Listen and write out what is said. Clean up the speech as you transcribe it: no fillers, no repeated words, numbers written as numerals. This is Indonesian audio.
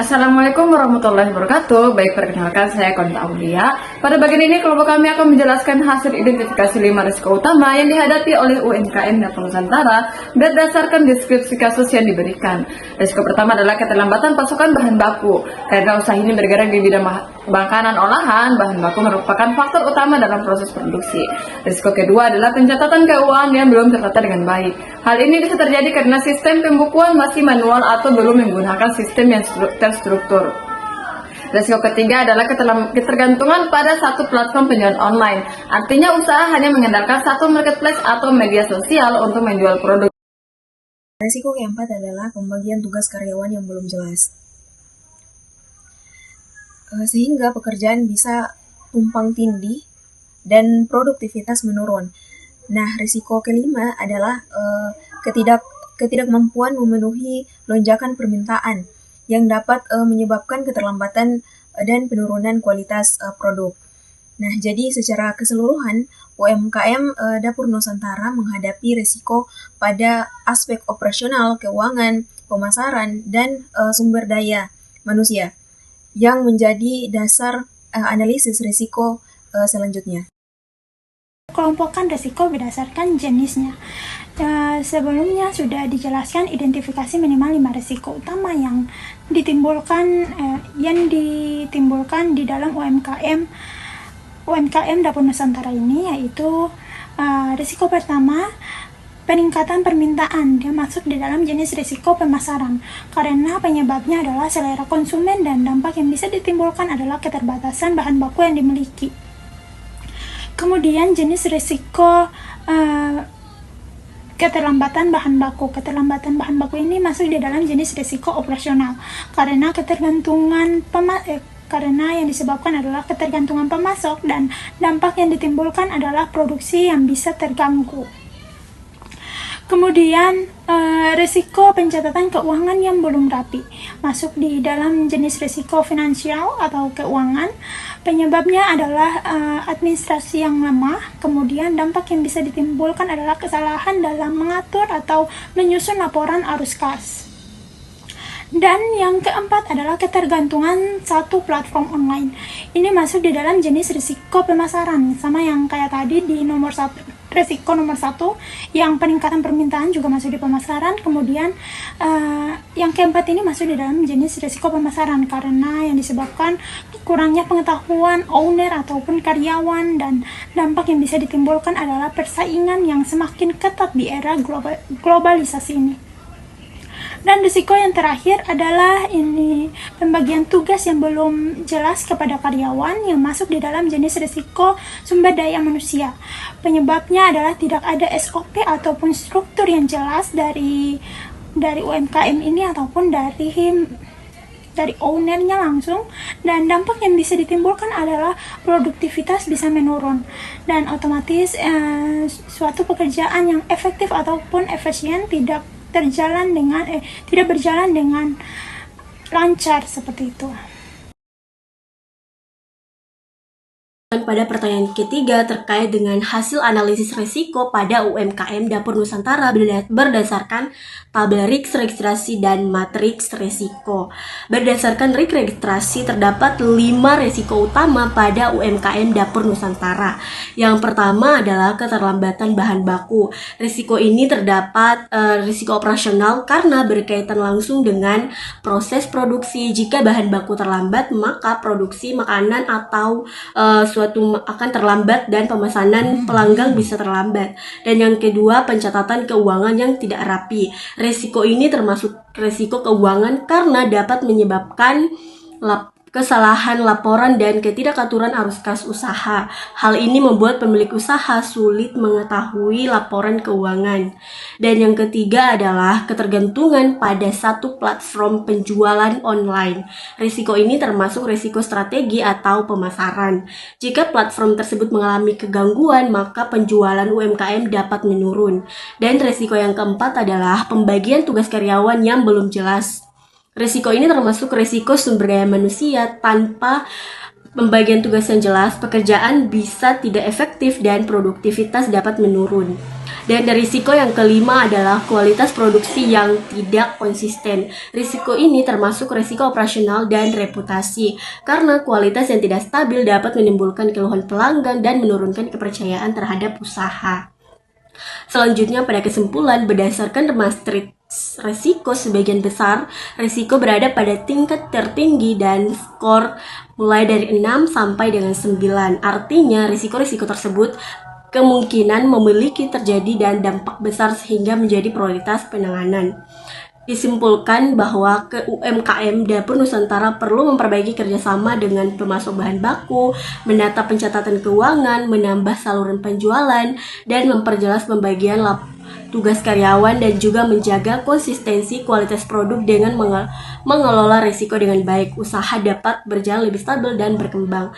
Assalamualaikum warahmatullahi wabarakatuh. Baik, perkenalkan saya Konta Aulia. Pada bagian ini kelompok kami akan menjelaskan hasil identifikasi 5 risiko utama yang dihadapi oleh UMKM Dapur Nusantara berdasarkan deskripsi kasus yang diberikan. Risiko pertama adalah keterlambatan pasokan bahan baku. Karena usaha ini bergerak di bidang makanan olahan, bahan baku merupakan faktor utama dalam proses produksi. Risiko kedua adalah pencatatan keuangan yang belum tertata dengan baik. Hal ini bisa terjadi karena sistem pembukuan masih manual atau belum menggunakan sistem yang terstruktur. Risiko ketiga adalah ketergantungan pada satu platform penjualan online. Artinya usaha hanya mengandalkan satu marketplace atau media sosial untuk menjual produk. Risiko keempat adalah pembagian tugas karyawan yang belum jelas. Sehingga pekerjaan bisa tumpang tindih dan produktivitas menurun. Nah, risiko kelima adalah ketidakmampuan memenuhi lonjakan permintaan yang dapat menyebabkan keterlambatan dan penurunan kualitas produk. Nah, jadi secara keseluruhan UMKM Dapur Nusantara menghadapi risiko pada aspek operasional, keuangan, pemasaran, dan sumber daya manusia yang menjadi dasar analisis risiko selanjutnya. Kelompokkan risiko berdasarkan jenisnya. Sebelumnya sudah dijelaskan identifikasi minimal 5 risiko utama yang ditimbulkan di dalam UMKM Dapur Nusantara ini, yaitu risiko pertama, peningkatan permintaan. Dia masuk di dalam jenis risiko pemasaran karena penyebabnya adalah selera konsumen dan dampak yang bisa ditimbulkan adalah keterbatasan bahan baku yang dimiliki. Kemudian jenis risiko keterlambatan bahan baku. Keterlambatan bahan baku ini masuk di dalam jenis risiko operasional karena karena yang disebabkan adalah ketergantungan pemasok dan dampak yang ditimbulkan adalah produksi yang bisa terganggu. Kemudian risiko pencatatan keuangan yang belum rapi masuk di dalam jenis risiko finansial atau keuangan. Penyebabnya adalah administrasi yang lemah. Kemudian dampak yang bisa ditimbulkan adalah kesalahan dalam mengatur atau menyusun laporan arus kas. Dan yang keempat adalah ketergantungan satu platform online. Ini masuk di dalam jenis risiko pemasaran, sama yang kayak tadi di risiko nomor 1, yang peningkatan permintaan juga masuk di pemasaran. Kemudian yang keempat ini masuk di dalam jenis risiko pemasaran karena yang disebabkan kurangnya pengetahuan owner ataupun karyawan, dan dampak yang bisa ditimbulkan adalah persaingan yang semakin ketat di era globalisasi ini. Dan risiko yang terakhir adalah ini pembagian tugas yang belum jelas kepada karyawan yang masuk di dalam jenis risiko sumber daya manusia. Penyebabnya adalah tidak ada SOP ataupun struktur yang jelas dari UMKM ini ataupun dari ownernya langsung, dan dampak yang bisa ditimbulkan adalah produktivitas bisa menurun dan otomatis suatu pekerjaan yang efektif ataupun efisien tidak berjalan dengan lancar seperti itu. Pada pertanyaan ketiga terkait dengan hasil analisis risiko pada UMKM Dapur Nusantara berdasarkan tabel RIX registrasi dan matriks risiko. Berdasarkan RIX registrasi terdapat 5 risiko utama pada UMKM Dapur Nusantara. Yang pertama adalah keterlambatan bahan baku. Risiko ini terdapat risiko operasional karena berkaitan langsung dengan proses produksi. Jika bahan baku terlambat, maka produksi makanan atau suatu akan terlambat dan pemesanan pelanggan bisa terlambat. Dan yang kedua, pencatatan keuangan yang tidak rapi. Risiko ini termasuk risiko keuangan karena dapat menyebabkan kesalahan laporan dan ketidakaturan arus kas usaha. Hal ini membuat pemilik usaha sulit mengetahui laporan keuangan. Dan yang ketiga adalah ketergantungan pada satu platform penjualan online. Risiko ini termasuk risiko strategi atau pemasaran. Jika platform tersebut mengalami kegangguan, maka penjualan UMKM dapat menurun. Dan risiko yang keempat adalah pembagian tugas karyawan yang belum jelas. Risiko ini termasuk risiko sumber daya manusia. Tanpa pembagian tugas yang jelas, pekerjaan bisa tidak efektif dan produktivitas dapat menurun. Dan risiko yang kelima adalah kualitas produksi yang tidak konsisten. Risiko ini termasuk risiko operasional dan reputasi, karena kualitas yang tidak stabil dapat menimbulkan keluhan pelanggan dan menurunkan kepercayaan terhadap usaha. Selanjutnya, pada kesimpulan, berdasarkan matriks risiko, sebagian besar risiko berada pada tingkat tertinggi dan skor mulai dari 6 sampai dengan 9. Artinya, risiko-risiko tersebut kemungkinan memiliki terjadi dan dampak besar sehingga menjadi prioritas penanganan. Disimpulkan bahwa UMKM Dapur Nusantara perlu memperbaiki kerjasama dengan pemasok bahan baku, menata pencatatan keuangan, menambah saluran penjualan, dan memperjelas pembagian tugas karyawan, dan juga menjaga konsistensi kualitas produk dengan mengelola risiko dengan baik. Usaha dapat berjalan lebih stabil dan berkembang.